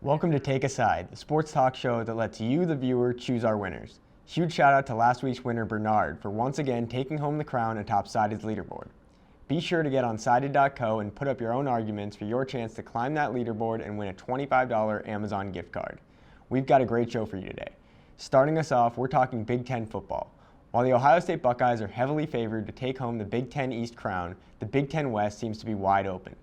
Welcome to Take a Side, the sports talk show that lets you, the viewer, choose our winners. Huge shout out to last week's winner Bernard for once again taking home the crown atop Sided's leaderboard. Be sure to get on Sided.co and put up your own arguments for your chance to climb that leaderboard and win a $25 Amazon gift card. We've got a great show for you today. Starting us off, we're talking Big Ten football. While the Ohio State Buckeyes are heavily favored to take home the Big Ten East crown, the Big Ten West seems to be wide open.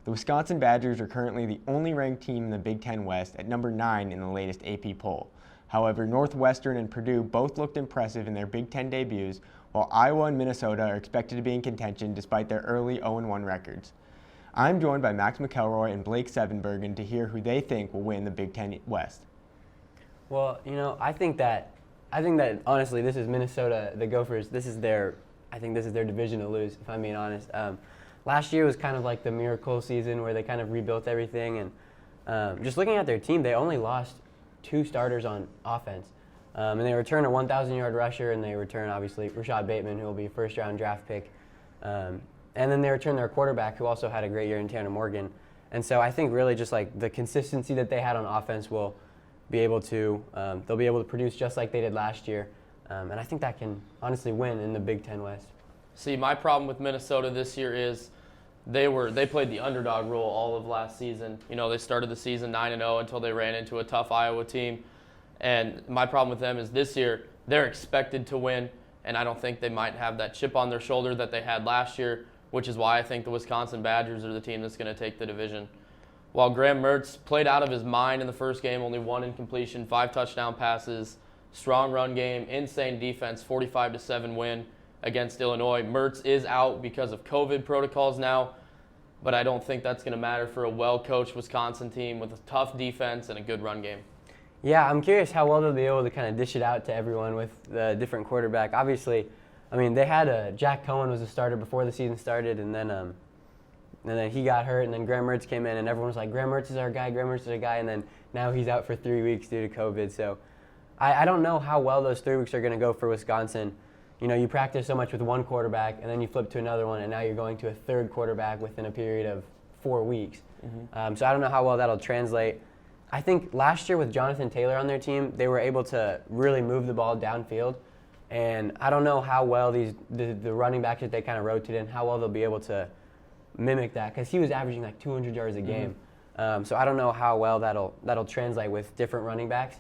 The Wisconsin Badgers are currently the only ranked team in the Big Ten West at number 9 in the latest AP poll. However, Northwestern and Purdue both looked impressive in their Big Ten debuts, while Iowa and Minnesota are expected to be in contention despite their early 0-1 records. I'm joined by Max McElroy and Blake Sevenbergen to hear who they think will win the Big Ten West. Well, I think that honestly, this is Minnesota, the Gophers. I think this is their division to lose, if I'm being honest. Last year was kind of like the miracle season where they kind of rebuilt everything, and just looking at their team, they only lost 2 starters on offense. And they return a 1,000-yard rusher, and they return, obviously, Rashad Bateman, who will be a first-round draft pick. And then they return their quarterback, who also had a great year in Tanner Morgan. And so I think really just like the consistency that they had on offense will be able to, they'll be able to produce just like they did last year. And I think that can honestly win in the Big Ten West. See, my problem with Minnesota this year is they played the underdog role all of last season. They started the season 9-0 until they ran into a tough Iowa team. And my problem with them is this year they're expected to win, and I don't think they might have that chip on their shoulder that they had last year, which is why I think the Wisconsin Badgers are the team that's going to take the division. While Graham Mertz played out of his mind in the first game, only 1 incompletion, 5 touchdown passes, strong run game, insane defense, 45-7 win against Illinois. Mertz is out because of COVID protocols now, but I don't think that's going to matter for a well-coached Wisconsin team with a tough defense and a good run game. Yeah, I'm curious how well they'll be able to kind of dish it out to everyone with the different quarterback. Obviously, they had Jack Cohen was a starter before the season started, and then he got hurt, and then Graham Mertz came in, and everyone was like, Graham Mertz is our guy, and then now he's out for 3 weeks due to COVID. So I don't know how well those 3 weeks are going to go for Wisconsin. You practice so much with one quarterback, and then you flip to another one, and now you're going to a third quarterback within a period of 4 weeks. Mm-hmm. So I don't know how well that'll translate. I think last year with Jonathan Taylor on their team, they were able to really move the ball downfield, and I don't know how well the running backs that they kind of rotated in, how well they'll be able to mimic that, because he was averaging like 200 yards a game. So I don't know how well that'll translate with different running backs,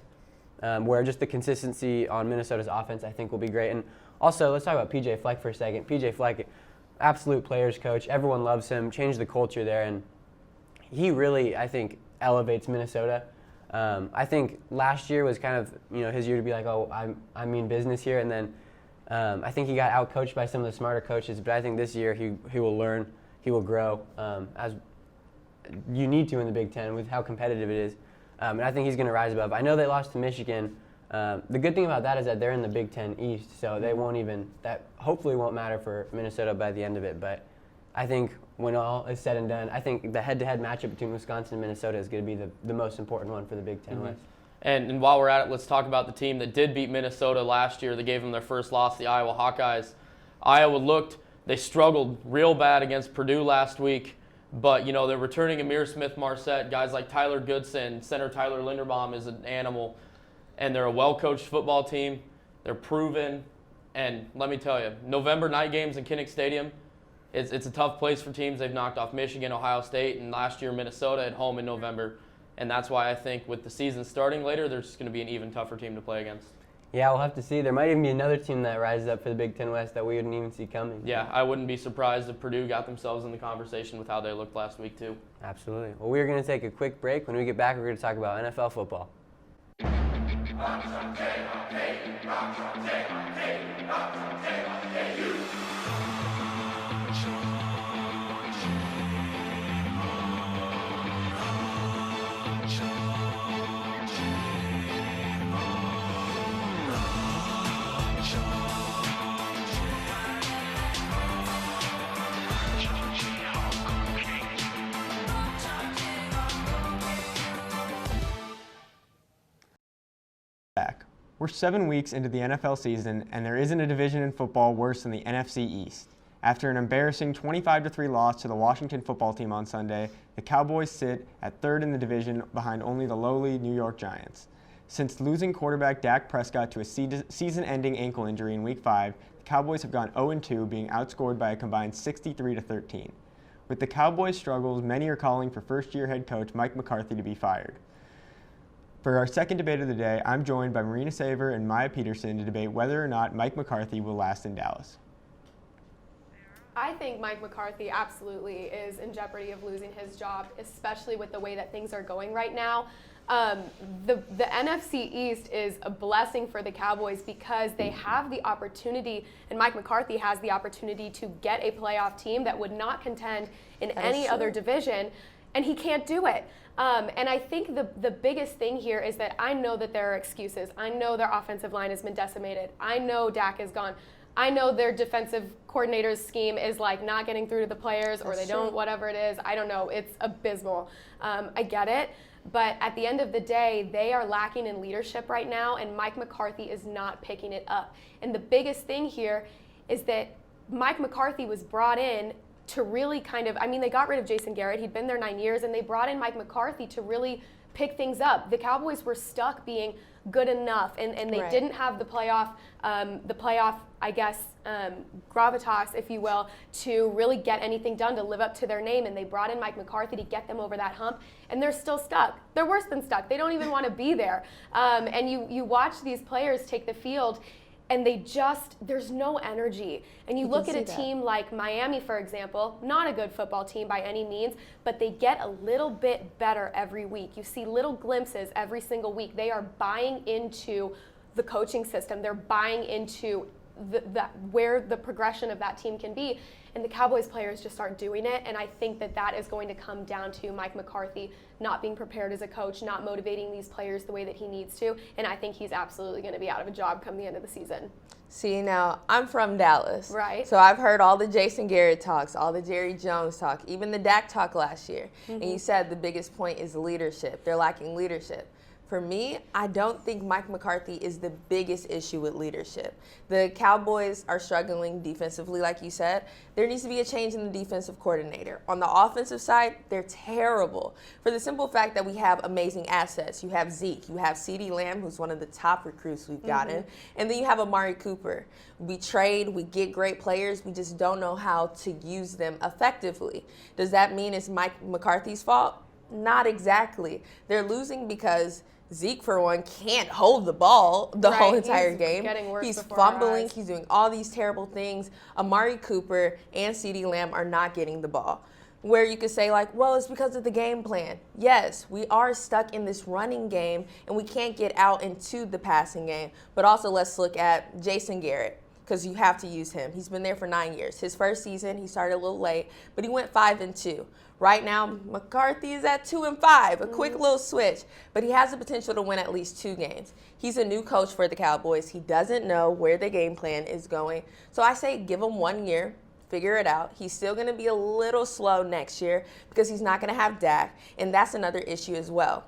where just the consistency on Minnesota's offense I think will be great. And also, let's talk about P.J. Fleck for a second. P.J. Fleck, absolute players coach. Everyone loves him, changed the culture there, and he really, I think, elevates Minnesota. I think last year was kind of his year to be like, oh, I mean business here, and then I think he got outcoached by some of the smarter coaches, but I think this year he will learn, he will grow, as you need to in the Big Ten with how competitive it is, and I think he's going to rise above. I know they lost to Michigan. The good thing about that is that they're in the Big Ten East, so that hopefully won't matter for Minnesota by the end of it. But I think when all is said and done, I think the head-to-head matchup between Wisconsin and Minnesota is going to be the most important one for the Big Ten West. And while we're at it, let's talk about the team that did beat Minnesota last year. They gave them their first loss, the Iowa Hawkeyes. They struggled real bad against Purdue last week, but they're returning Amir Smith-Marset, guys like Tyler Goodson, center Tyler Linderbaum is an animal. And they're a well-coached football team. They're proven. And let me tell you, November night games in Kinnick Stadium, it's a tough place for teams. They've knocked off Michigan, Ohio State, and last year Minnesota at home in November. And that's why I think with the season starting later, there's going to be an even tougher team to play against. Yeah, we'll have to see. There might even be another team that rises up for the Big Ten West that we wouldn't even see coming. Yeah, I wouldn't be surprised if Purdue got themselves in the conversation with how they looked last week, too. Absolutely. Well, we're going to take a quick break. When we get back, we're going to talk about NFL football. We're 7 weeks into the NFL season, and there isn't a division in football worse than the NFC East. After an embarrassing 25-3 loss to the Washington football team on Sunday, the Cowboys sit at third in the division behind only the lowly New York Giants. Since losing quarterback Dak Prescott to a season-ending ankle injury in Week 5, the Cowboys have gone 0-2, being outscored by a combined 63-13. With the Cowboys' struggles, many are calling for first-year head coach Mike McCarthy to be fired. For our second debate of the day, I'm joined by Marina Saver and Maya Peterson to debate whether or not Mike McCarthy will last in Dallas. I think Mike McCarthy absolutely is in jeopardy of losing his job, especially with the way that things are going right now. The NFC East is a blessing for the Cowboys because they have the opportunity, and Mike McCarthy has the opportunity to get a playoff team that would not contend in any other division, and he can't do it. And I think the biggest thing here is that I know that there are excuses. I know their offensive line has been decimated. I know Dak is gone. I know their defensive coordinator's scheme is like not getting through to the players, or they don't, whatever it is. I don't know. It's abysmal. I get it. But at the end of the day, they are lacking in leadership right now, and Mike McCarthy is not picking it up. And the biggest thing here is that Mike McCarthy was brought in to really they got rid of Jason Garrett. He'd been there 9 years, and they brought in Mike McCarthy to really pick things up. The Cowboys were stuck being good enough, and they didn't have the playoff, gravitas, if you will, to really get anything done to live up to their name. And they brought in Mike McCarthy to get them over that hump, and they're still stuck. They're worse than stuck. They don't even want to be there. And you watch these players take the field, and there's no energy. And you look at a team like Miami, for example, not a good football team by any means, but they get a little bit better every week. You see little glimpses every single week. They are buying into the coaching system. They're buying into where the progression of that team can be. And the Cowboys players just aren't doing it. And I think that is going to come down to Mike McCarthy not being prepared as a coach, not motivating these players the way that he needs to. And I think he's absolutely going to be out of a job come the end of the season. See, now, I'm from Dallas. Right. So I've heard all the Jason Garrett talks, all the Jerry Jones talk, even the Dak talk last year. And you said the biggest point is leadership. They're lacking leadership. For me, I don't think Mike McCarthy is the biggest issue with leadership. The Cowboys are struggling defensively, like you said. There needs to be a change in the defensive coordinator. On the offensive side, they're terrible. For the simple fact that we have amazing assets. You have Zeke, you have CeeDee Lamb, who's one of the top recruits we've gotten, and then you have Amari Cooper. We trade, we get great players, we just don't know how to use them effectively. Does that mean it's Mike McCarthy's fault? Not exactly. They're losing because Zeke, for one, can't hold the ball the whole entire game. He's fumbling. He's doing all these terrible things. Amari Cooper and CeeDee Lamb are not getting the ball. Where you could say, well, it's because of the game plan. Yes, we are stuck in this running game, and we can't get out into the passing game. But also, let's look at Jason Garrett, because you have to use him. He's been there for 9 years. His first season, he started a little late, but he went 5-2. Right now, McCarthy is at 2-5, a quick little switch, but he has the potential to win at least 2 games. He's a new coach for the Cowboys. He doesn't know where the game plan is going. So I say give him 1 year, figure it out. He's still going to be a little slow next year because he's not going to have Dak, and that's another issue as well.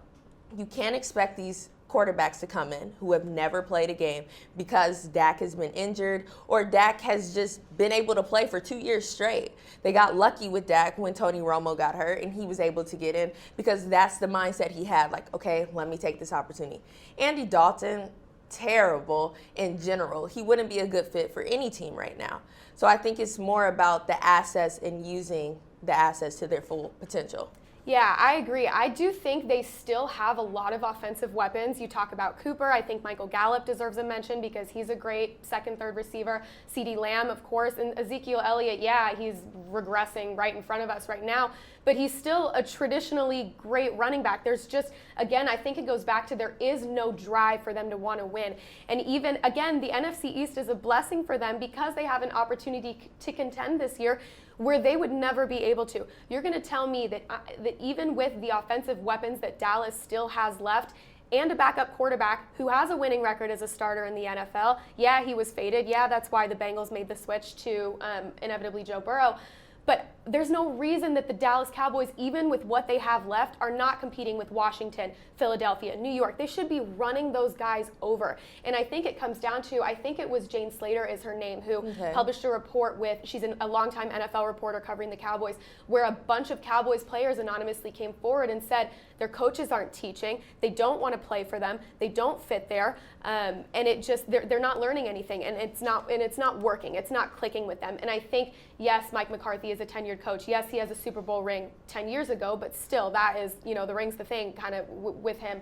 You can't expect these quarterbacks to come in who have never played a game because Dak has been injured or Dak has just been able to play for 2 years straight. They got lucky with Dak when Tony Romo got hurt and he was able to get in because that's the mindset he had, okay, let me take this opportunity. Andy Dalton, terrible in general. He wouldn't be a good fit for any team right now. So I think it's more about the assets and using the assets to their full potential. Yeah, I agree. I do think they still have a lot of offensive weapons. You talk about Cooper. I think Michael Gallup deserves a mention because he's a great second, third receiver. CeeDee Lamb, of course. And Ezekiel Elliott, yeah, he's regressing right in front of us right now. But he's still a traditionally great running back. There's just, again, I think it goes back to there is no drive for them to want to win. And even, again, the NFC East is a blessing for them because they have an opportunity to contend this year where they would never be able to. You're going to tell me that even with the offensive weapons that Dallas still has left and a backup quarterback who has a winning record as a starter in the NFL, yeah, he was faded. Yeah, that's why the Bengals made the switch to inevitably Joe Burrow. But there's no reason that the Dallas Cowboys, even with what they have left, are not competing with Washington, Philadelphia, New York. They should be running those guys over. And I think it comes down to, I think it was Jane Slater is her name, who published a report with, she's a longtime NFL reporter covering the Cowboys, where a bunch of Cowboys players anonymously came forward and said their coaches aren't teaching, they don't want to play for them, they don't fit there, and it just, they're not learning anything, and it's not working, it's not clicking with them. And I think, yes, Mike McCarthy is a tenured coach. Yes, he has a Super Bowl ring 10 years ago, but still, that is, the ring's the thing kind of with him.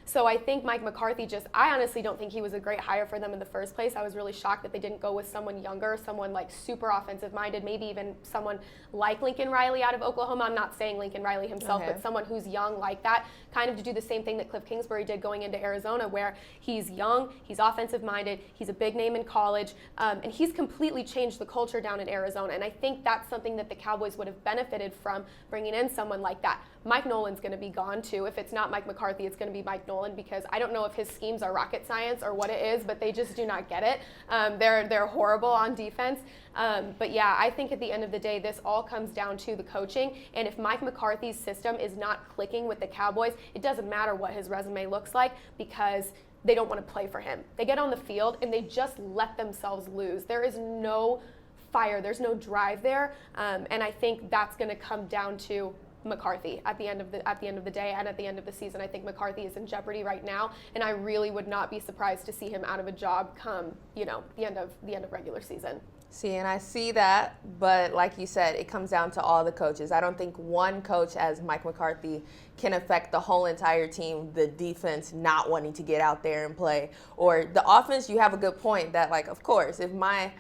So I think Mike McCarthy I honestly don't think he was a great hire for them in the first place. I was really shocked that they didn't go with someone younger, someone like super offensive minded, maybe even someone like Lincoln Riley out of Oklahoma. I'm not saying Lincoln Riley himself, but someone who's young like that, kind of to do the same thing that Cliff Kingsbury did going into Arizona, where he's young, he's offensive minded, he's a big name in college, and he's completely changed the culture down in Arizona. And I think that's something that the Cowboys would have benefited from, bringing in someone like that. Mike Nolan's going to be gone too. If it's not Mike McCarthy, it's going to be Mike Nolan, because I don't know if his schemes are rocket science or what it is, but they just do not get it. They're horrible on defense. But yeah, I think at the end of the day, this all comes down to the coaching. And if Mike McCarthy's system is not clicking with the Cowboys, it doesn't matter what his resume looks like, because they don't want to play for him. They get on the field and they just let themselves lose. There is no fire, there's no drive there, and I think that's going to come down to McCarthy at the end of the day and at the end of the season. I think McCarthy is in jeopardy right now, and I really would not be surprised to see him out of a job come, the end of regular season. See, and I see that, but like you said, it comes down to all the coaches. I don't think one coach, as Mike McCarthy, can affect the whole entire team, the defense not wanting to get out there and play. Or the offense, you have a good point that, like, of course, if my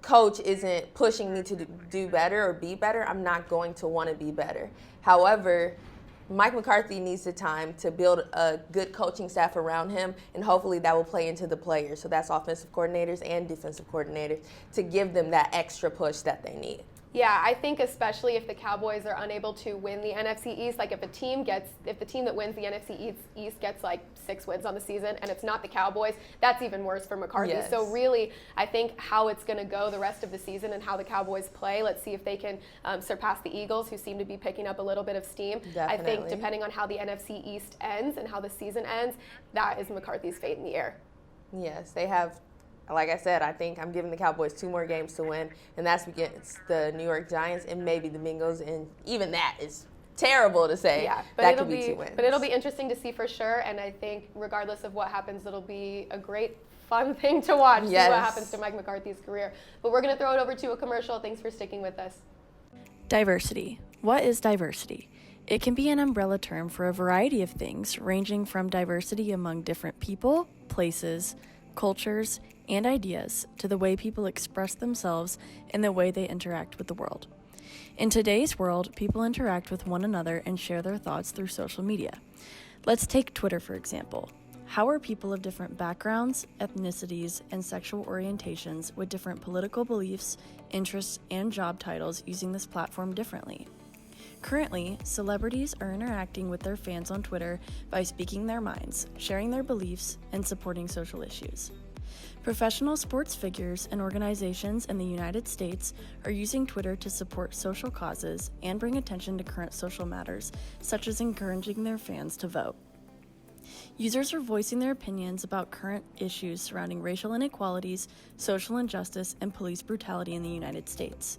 coach isn't pushing me to do better or be better, I'm not going to want to be better. However, Mike McCarthy needs the time to build a good coaching staff around him, and hopefully that will play into the players. So that's offensive coordinators and defensive coordinators, to give them that extra push that they need. Yeah, I think especially if the Cowboys are unable to win the NFC East, like if the team that wins the NFC East gets like 6 wins on the season and it's not the Cowboys, that's even worse for McCarthy. Yes. So really, I think how it's going to go the rest of the season and how the Cowboys play, let's see if they can surpass the Eagles, who seem to be picking up a little bit of steam. Definitely. I think depending on how the NFC East ends and how the season ends, that is McCarthy's fate in the air. Yes, they have. Like I said, I think I'm giving the Cowboys 2 more games to win, and that's against the New York Giants and maybe the Bengals, and even that is terrible to say. Yeah, but that could be 2 wins. But it'll be interesting to see for sure, and I think regardless of what happens, it'll be a great, fun thing to watch, Yes. see what happens to Mike McCarthy's career. But we're going to throw it over to a commercial. Thanks for sticking with us. Diversity. What is diversity? It can be an umbrella term for a variety of things, ranging from diversity among different people, places, cultures, and ideas, to the way people express themselves and the way they interact with the world. In today's world, people interact with one another and share their thoughts through social media. Let's take Twitter, for example. How are people of different backgrounds, ethnicities, and sexual orientations with different political beliefs, interests, and job titles using this platform differently? Currently, celebrities are interacting with their fans on Twitter by speaking their minds, sharing their beliefs, and supporting social issues. Professional sports figures and organizations in the United States are using Twitter to support social causes and bring attention to current social matters, such as encouraging their fans to vote. Users are voicing their opinions about current issues surrounding racial inequalities, social injustice, and police brutality in the United States.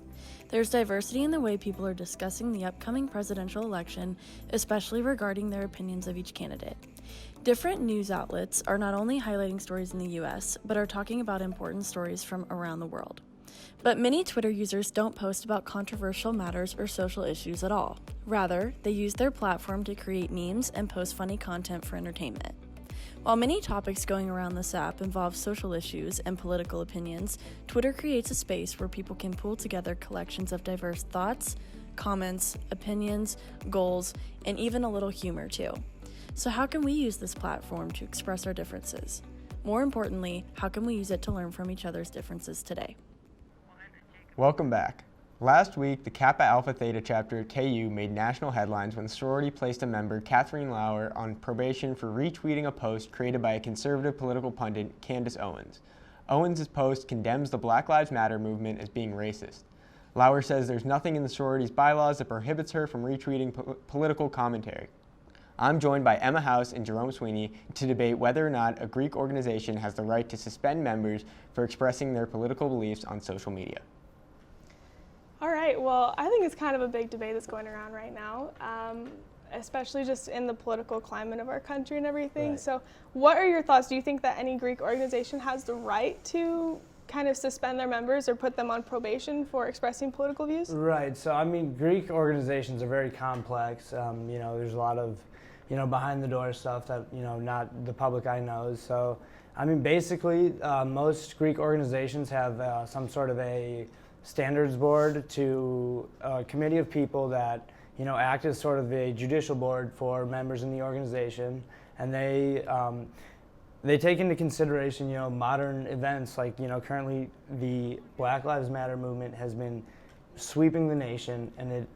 There's diversity in the way people are discussing the upcoming presidential election, especially regarding their opinions of each candidate. Different news outlets are not only highlighting stories in the US, but are talking about important stories from around the world. But many Twitter users don't post about controversial matters or social issues at all. Rather, they use their platform to create memes and post funny content for entertainment. While many topics going around this app involve social issues and political opinions, Twitter creates a space where people can pull together collections of diverse thoughts, comments, opinions, goals, and even a little humor too. So how can we use this platform to express our differences? More importantly, how can we use it to learn from each other's differences today? Welcome back. Last week, the Kappa Alpha Theta chapter at KU made national headlines when the sorority placed a member, Kathleen Lauer, on probation for retweeting a post created by a conservative political pundit, Candace Owens. Owens' post condemns the Black Lives Matter movement as being racist. Lauer says there's nothing in the sorority's bylaws that prohibits her from retweeting political commentary. I'm joined by Emma House and Jerome Sweeney to debate whether or not a Greek organization has the right to suspend members for expressing their political beliefs on social media. All right, well, I think it's kind of a big debate that's going around right now, especially just in the political climate of our country and everything. Right. So what are your thoughts? Do you think that any Greek organization has the right to kind of suspend their members or put them on probation for expressing political views? Right. So, I mean, Greek organizations are very complex. There's a lot of, behind the door stuff that, not the public eye knows. So, I mean, basically, most Greek organizations have some sort of a standards board to a committee of people that, act as sort of a judicial board for members in the organization. And they take into consideration, modern events like, currently the Black Lives Matter movement has been sweeping the nation, and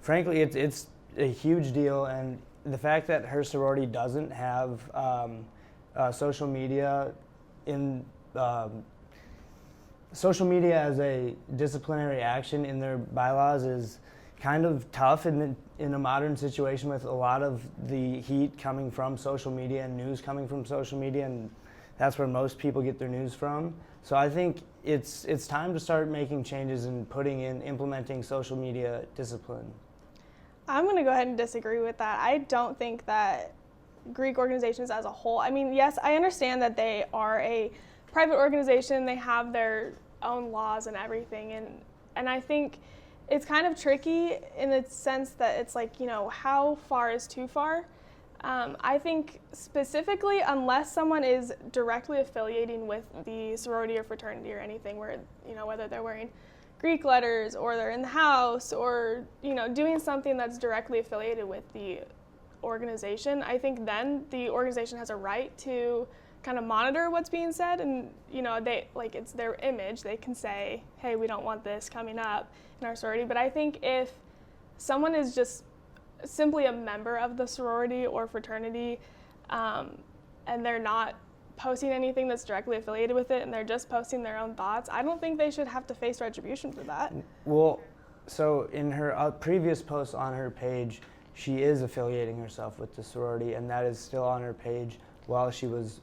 frankly, it's a huge deal. And the fact that her sorority doesn't have social media as a disciplinary action in their bylaws is kind of tough in a modern situation with a lot of the heat coming from social media and news coming from social media, and that's where most people get their news from. So I think it's time to start making changes and implementing social media discipline. I'm going to go ahead and disagree with that. I don't think that Greek organizations as a whole, I mean, yes, I understand that they are a private organization, they have their own laws and everything, and I think it's kind of tricky in the sense that it's like, how far is too far? I think specifically, unless someone is directly affiliating with the sorority or fraternity or anything where, whether they're wearing Greek letters or they're in the house or, doing something that's directly affiliated with the organization, I think then the organization has a right to kind of monitor what's being said, and it's their image. They can say, hey, we don't want this coming up in our sorority. But I think if someone is just simply a member of the sorority or fraternity, and they're not posting anything that's directly affiliated with it, and they're just posting their own thoughts, I don't think they should have to face retribution for that. Well, so in her previous post on her page, she is affiliating herself with the sorority, and that is still on her page while she was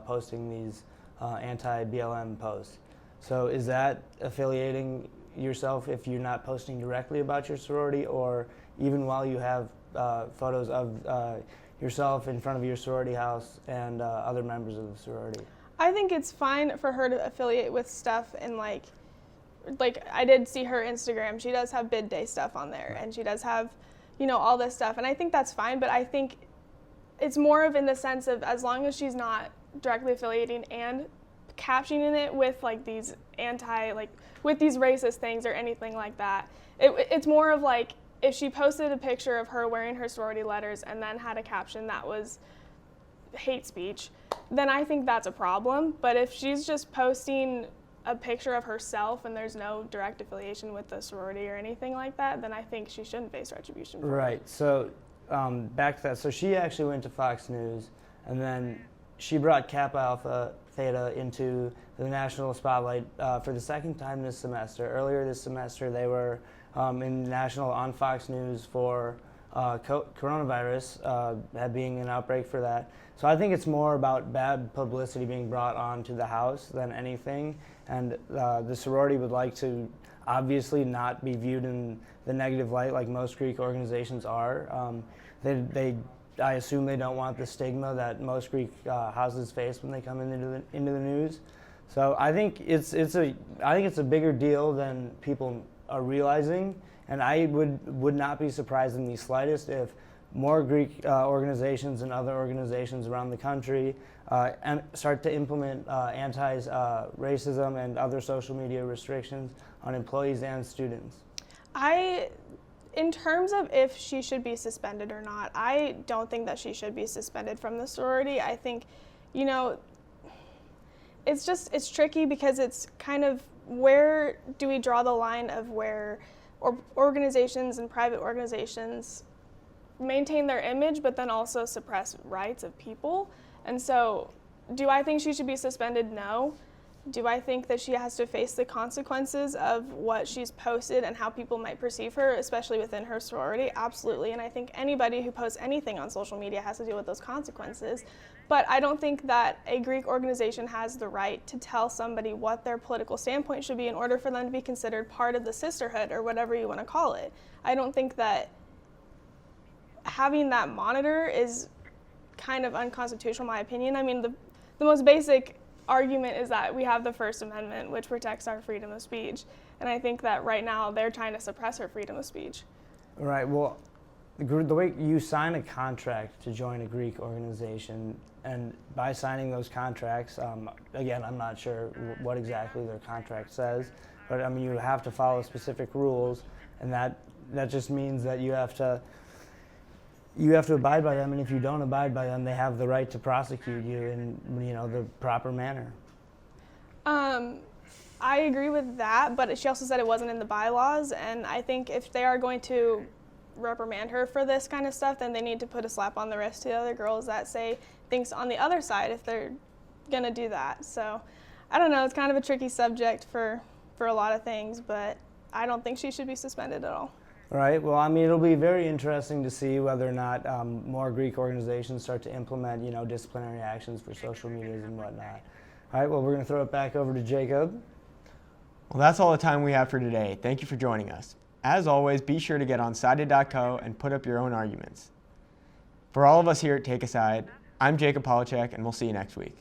posting these anti-BLM posts. So is that affiliating yourself if you're not posting directly about your sorority, or even while you have photos of yourself in front of your sorority house and other members of the sorority? I think it's fine for her to affiliate with stuff in like I did see her Instagram. She does have bid day stuff on there, and she does have, all this stuff, and I think that's fine. But I think it's more of in the sense of as long as she's not directly affiliating and captioning it with these with these racist things or anything like that. It's more of if she posted a picture of her wearing her sorority letters and then had a caption that was hate speech, then I think that's a problem. But if she's just posting a picture of herself and there's no direct affiliation with the sorority or anything like that, then I think she shouldn't face retribution for Right. it. So back to that. So she actually went to Fox News, and then she brought Kappa Alpha Theta into the national spotlight for the second time this semester. Earlier this semester, they were on Fox News for coronavirus, being an outbreak for that. So I think it's more about bad publicity being brought onto the house than anything. And the sorority would like to obviously not be viewed in the negative light like most Greek organizations are. I assume they don't want the stigma that most Greek houses face when they come into the news. So I think it's a bigger deal than people are realizing, and I would not be surprised in the slightest if more Greek organizations and other organizations around the country and start to implement anti-racism and other social media restrictions on employees and students. In terms of if she should be suspended or not, I don't think that she should be suspended from the sorority. I think, it's tricky because it's kind of where do we draw the line of where organizations and private organizations maintain their image but then also suppress rights of people. And so do I think she should be suspended? No. Do I think that she has to face the consequences of what she's posted and how people might perceive her, especially within her sorority? Absolutely. And I think anybody who posts anything on social media has to deal with those consequences. But I don't think that a Greek organization has the right to tell somebody what their political standpoint should be in order for them to be considered part of the sisterhood or whatever you want to call it. I don't think that having that monitor is kind of unconstitutional, in my opinion. I mean, the most basic argument is that we have the First Amendment, which protects our freedom of speech. And I think that right now they're trying to suppress her freedom of speech. Right. Well, the way you sign a contract to join a Greek organization, and by signing those contracts, again, I'm not sure what exactly their contract says, but I mean, you have to follow specific rules, and that just means that you have to abide by them, and if you don't abide by them, they have the right to prosecute you in the proper manner. I agree with that, but she also said it wasn't in the bylaws, and I think if they are going to reprimand her for this kind of stuff, then they need to put a slap on the wrist to the other girls that say things on the other side if they're gonna do that. So I don't know, it's kind of a tricky subject for a lot of things, but I don't think she should be suspended at all. Right. Well, I mean, it'll be very interesting to see whether or not more Greek organizations start to implement, disciplinary actions for social medias and whatnot. All right. Well, we're going to throw it back over to Jacob. Well, that's all the time we have for today. Thank you for joining us. As always, be sure to get on sided.co and put up your own arguments. For all of us here at Take a Side, I'm Jacob Polacheck, and we'll see you next week.